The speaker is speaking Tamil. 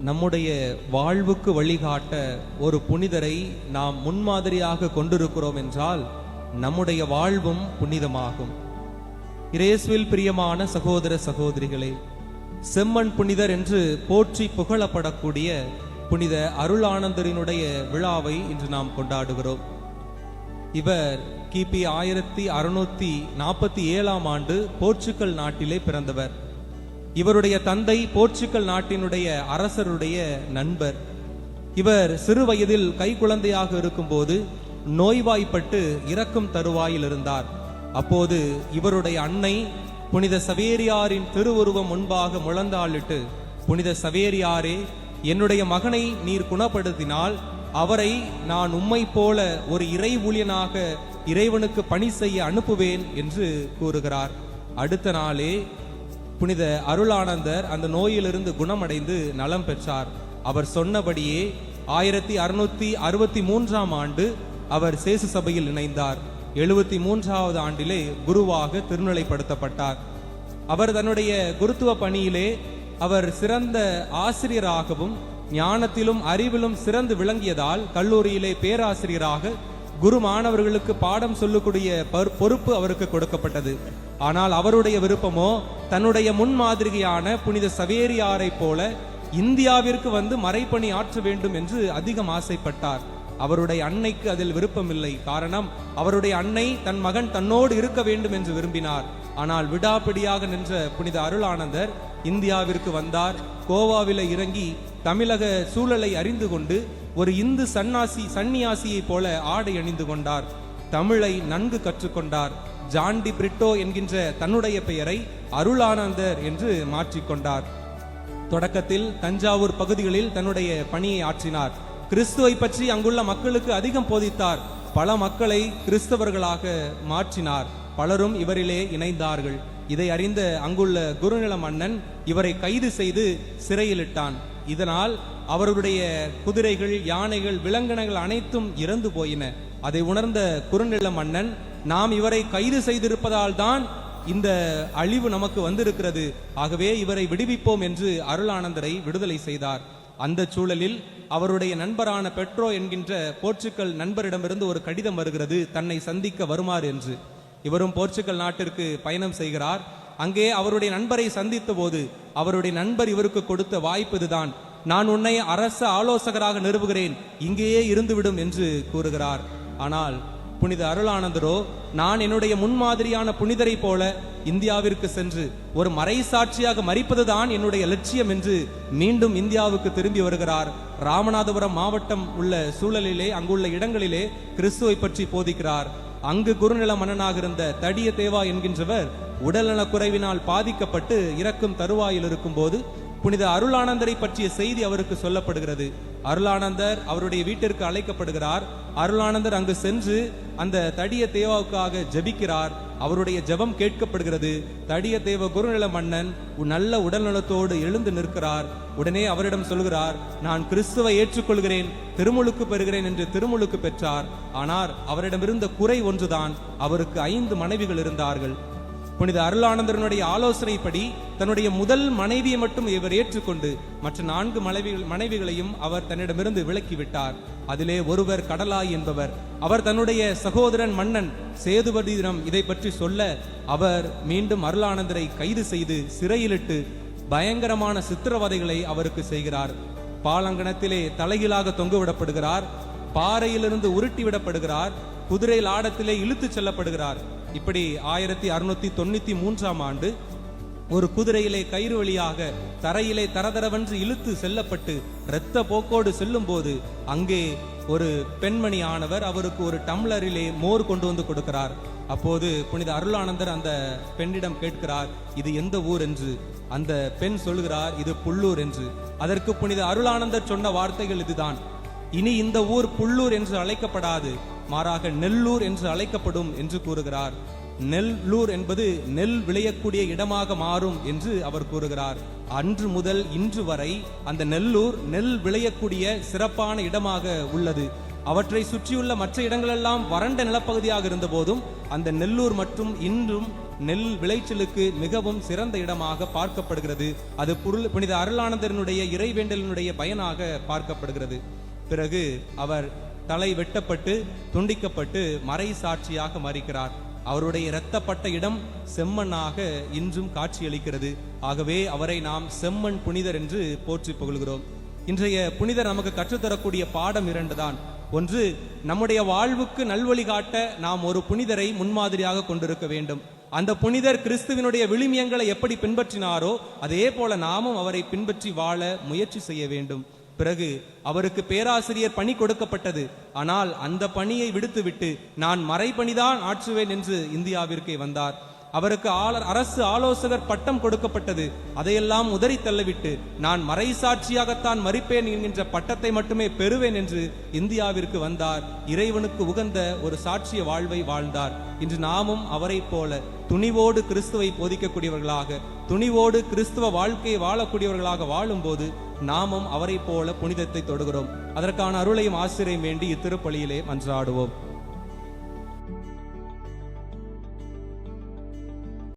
நம்முடைய வாழ்வுக்கு வழிகாட்ட ஒரு புனிதரை நாம் முன்மாதிரியாக கொண்டிருக்கிறோம் என்றால் நம்முடைய வாழ்வும் புனிதமாகும். இயேசுவில் பிரியமான சகோதர சகோதரிகளே, செம்மண் புனிதர் என்று போற்றி புகழப்படக்கூடிய புனித அருளானந்தரினுடைய விழாவை இன்று நாம் கொண்டாடுகிறோம். இவர் கிபி 1647 ஆண்டு போர்ச்சுகல் நாட்டிலே பிறந்தவர். இவருடைய தந்தை போர்ச்சுகல் நாட்டினுடைய அரசருடைய நண்பர். இவர் சிறு வயதில் கைக்குழந்தையாக இருக்கும்போது நோய்வாய்ப்பட்டு இறக்கும் தருவாயில் இருந்தார். அப்போது இவருடைய அன்னை புனித சவேரியாரின் திருவுருவம் முன்பாக முழந்தாளிட்டு, புனித சவேரியாரே, என்னுடைய மகனை நீர் குணப்படுத்தினால் அவரை நான் உம்மை போல ஒரு இறை ஊழியனாக இறைவனுக்கு பணி செய்ய அனுப்புவேன் என்று கூறுகிறார். அடுத்த நாளே புனித அருளானந்தர் அந்த நோயிலிருந்து குணமடைந்து நலம் பெற்றார். அவர் சொன்னபடியே 1663 ஆண்டு அவர் சேசு சபையில் இணைந்தார். 73வது ஆண்டிலே குருவாக திருநிலைப்படுத்தப்பட்டார். அவர் தன்னுடைய குருத்துவ பணியிலே அவர் சிறந்த ஆசிரியராகவும் ஞானத்திலும் அறிவிலும் சிறந்து விளங்கியதால் கல்லூரியிலே பேராசிரியராக குரு மாணவர்களுக்கு பாடம் சொல்லக்கூடிய பொறுப்பு அவருக்கு கொடுக்கப்பட்டது. ஆனால் அவருடைய விருப்பமோ தன்னுடைய முன்மாதிரியான புனித சவேரியாரை போல இந்தியாவிற்கு வந்து மறைப்பணி ஆற்ற வேண்டும் என்று அதிகம் ஆசைப்பட்டார். அவருடைய அன்னைக்கு அதில் விருப்பமில்லை. காரணம், அவருடைய அன்னை தன் மகன் தன்னோடு இருக்க வேண்டும் என்று விரும்பினார். ஆனால் விடாப்பிடியாக நின்ற புனித அருளானந்தர் இந்தியாவிற்கு வந்தார். கோவாவில இறங்கி தமிழக சூழலை அறிந்து கொண்டு ஒரு இந்து சன்னியாசியை போல ஆடை அணிந்து கொண்டார். தமிழை நன்கு கற்றுக்கொண்டார். ஜான்டி பிரிட்டோ என்கின்ற தன்னுடைய பெயரை அருளானந்தர் என்று மாற்றிக்கொண்டார். தொடக்கத்தில் தஞ்சாவூர் பகுதிகளில் தன்னுடைய பணியை ஆற்றினார். கிறிஸ்துவை பற்றி அங்குள்ள மக்களுக்கு அதிகம் போதித்தார். பல மக்களை கிறிஸ்தவர்களாக மாற்றினார். பலரும் இவரிலே இணைந்தார்கள். இதை அறிந்த அங்குள்ள குருநில மன்னன் இவரை கைது செய்து சிறையிலிட்டான். இதனால் அவருடைய குதிரைகள், யானைகள், விலங்கினங்கள் அனைத்தும் இறந்து போயின. அதை உணர்ந்த குறுநில மன்னன், நாம் இவரை கைது செய்திருப்பதால் தான் இந்த அழிவு நமக்கு வந்திருக்கிறது, ஆகவே இவரை விடுவிப்போம் என்று அருளானந்தரை விடுதலை செய்தார். அந்த சூழலில் அவருடைய நண்பரான பெட்ரோ என்கின்ற போர்ச்சுகல் நண்பரிடமிருந்து ஒரு கடிதம் வருகிறது, தன்னை சந்திக்க வருமாறு என்று. இவரும் போர்ச்சுகல் நாட்டிற்கு பயணம் செய்கிறார். அங்கே அவருடைய நண்பரை சந்தித்த போது அவருடைய நண்பர் இவருக்கு கொடுத்த வாய்ப்பு இதுதான், நான் உன்னை அரச ஆலோசகராக நிறுவுகிறேன், இங்கேயே இருந்துவிடும் என்று கூறுகிறார். ஆனால் புனித அருளானந்தரோ, நான் என்னுடைய முன்மாதிரியான புனிதரை போல இந்தியாவிற்கு சென்று ஒரு மறைசாட்சியாக மரிப்பதுதான் என்னுடைய லட்சியம் என்று மீண்டும் இந்தியாவுக்கு திரும்பி வருகிறார். ராமநாதபுரம் மாவட்டம் உள்ள சூழலிலே, அங்குள்ள இடங்களிலே கிறிஸ்துவை பற்றி போதிக்கிறார். அங்கு குருநில மன்னனாக இருந்த தடிய தேவா என்கின்றவர் உடல்நலக் குறைவினால் பாதிக்கப்பட்டு இறக்கும் தருவாயில் இருக்கும் போது புனித அருளானந்தரை பற்றிய செய்தி அவருக்கு சொல்லப்படுகிறது. அருளானந்தர் அவருடைய வீட்டிற்கு அழைக்கப்படுகிறார். அருளானந்தர் அங்கு சென்று அந்த தடிய தேவாவுக்காக ஜெபிக்கிறார். அவருடைய ஜெபம் கேட்கப்படுகிறது. தடிய தேவ குருநில மன்னன் நல்ல உடல்நலத்தோடு எழுந்து நிற்கிறார். உடனே அவரிடம் சொல்கிறார், நான் கிறிஸ்துவை ஏற்றுக்கொள்கிறேன், திருமுழுக்கு பெறுகிறேன் என்று திருமுழுக்கு பெற்றார். ஆனால் அவரிடமிருந்த குறை ஒன்றுதான், அவருக்கு 5 மனைவிகள் இருந்தார்கள். புனித அருளானந்தரனுடைய ஆலோசனைப்படி தன்னுடைய முதல் மனைவியை மட்டும் இவர் ஏற்றுக்கொண்டு மற்ற 4 மனைவிகளையும் அவர் தன்னிடமிருந்து விலக்கிவிட்டார். அதிலே ஒருவர் கடலாய் என்பவர். அவர் தன்னுடைய சகோதரன் மன்னன் சேதுபதியிடம் இதை பற்றி சொல்ல அவர் மீண்டும் அருளானந்தரை கைது செய்து சிறையிலிட்டு பயங்கரமான சித்திரவதைகளை அவருக்கு செய்கிறார். பாலங்கணத்திலே தலைகீழாக தொங்குவிடப்படுகிறார். பாறையிலிருந்து உருட்டி விடப்படுகிறார். குதிரை லாடத்திலே இழுத்து செல்லப்படுகிறார். இப்படி 1693 ஆண்டு ஒரு குதிரையிலே கயிறு வழியாக தரையிலே தரதரவென்று இழுத்து செல்லப்பட்டு இரத்த போக்கோடு செல்லும் போது அங்கே ஒரு பெண்மணி ஆனவர் அவருக்கு ஒரு டம்ளரிலே மோர் கொண்டு வந்து கொடுக்கிறார். அப்போது புனித அருளானந்தர் அந்த பெண்ணிடம் கேட்கிறார், இது எந்த ஊர் என்று. அந்த பெண் சொல்கிறார், இது புல்லூர் என்று. அதற்கு புனித அருளானந்தர் சொன்ன வார்த்தைகள் இதுதான், இனி இந்த ஊர் புல்லூர் என்று அழைக்கப்படாது, மாறாக நெல்லூர் என்று அழைக்கப்படும் என்று கூறுகிறார். நெல்லூர் என்பது நெல் விளையக்கூடிய இடமாக மாறும் என்று அவர் கூறுகிறார். அன்று முதல் இன்று வரை அந்த நெல்லூர் நெல் விளையக்கூடிய சிறப்பான இடமாக உள்ளது. அவற்றை சுற்றியுள்ள மற்ற இடங்களெல்லாம் வறண்ட நிலப்பகுதியாக இருந்த போதும் அந்த நெல்லூர் மற்றும் இன்றும் நெல் விளைச்சலுக்கு மிகவும் சிறந்த இடமாக பார்க்கப்படுகிறது. அது புனித அருளானந்தனுடைய இறைவேண்டலினுடைய பயனாக பார்க்கப்படுகிறது. பிறகு அவர் தலை வெட்டப்பட்டு துண்டிக்கப்பட்டு மறை சாட்சியாக மறிக்கிறார். அவருடைய இரத்தப்பட்ட இடம் செம்மண்ணாக இன்றும் காட்சியளிக்கிறது. ஆகவே அவரை நாம் செம்மண் புனிதர் என்று போற்றி புகழ்கிறோம். இன்றைய புனிதர் நமக்கு கற்றுத்தரக்கூடிய பாடம் 2 தான். ஒன்று, நம்முடைய வாழ்வுக்கு நல்வழி காட்ட நாம் ஒரு புனிதரை முன்மாதிரியாக கொண்டிருக்க வேண்டும். அந்த புனிதர் கிறிஸ்துவினுடைய விழுமியங்களை எப்படி பின்பற்றினாரோ அதே போல நாமும் அவரை பின்பற்றி வாழ முயற்சி செய்ய வேண்டும். பிறகு அவருக்கு பேராசிரியர் பணி கொடுக்கப்பட்டது. ஆனால் அந்த பணியை விடுத்துவிட்டு நான் மறைபணிதான் ஆற்றுவேன் என்று இந்தியாவிற்கே வந்தார். அவருக்கு அரசு ஆலோசகர் பட்டம் கொடுக்கப்பட்டது. அதையெல்லாம் உதறி தள்ளவிட்டு நான் மறைசாட்சியாகத்தான் மறிப்பேன் என்கின்ற பட்டத்தை மட்டுமே பெறுவேன் என்று இந்தியாவிற்கு வந்தார். இறைவனுக்கு உகந்த ஒரு சாட்சிய வாழ்வை வாழ்ந்தார். இன்று நாமும் அவரை போல துணிவோடு கிறிஸ்துவை போதிக்கக்கூடியவர்களாக, துணிவோடு கிறிஸ்துவ வாழ்க்கையை வாழக்கூடியவர்களாக வாழும்போது நாமும் அவரை போல புனிதத்தை தொடுகிறோம். அதற்கான அருளையும் ஆசிரியம் வேண்டி இத்திருப்பலியிலே மன்றாடுவோம்.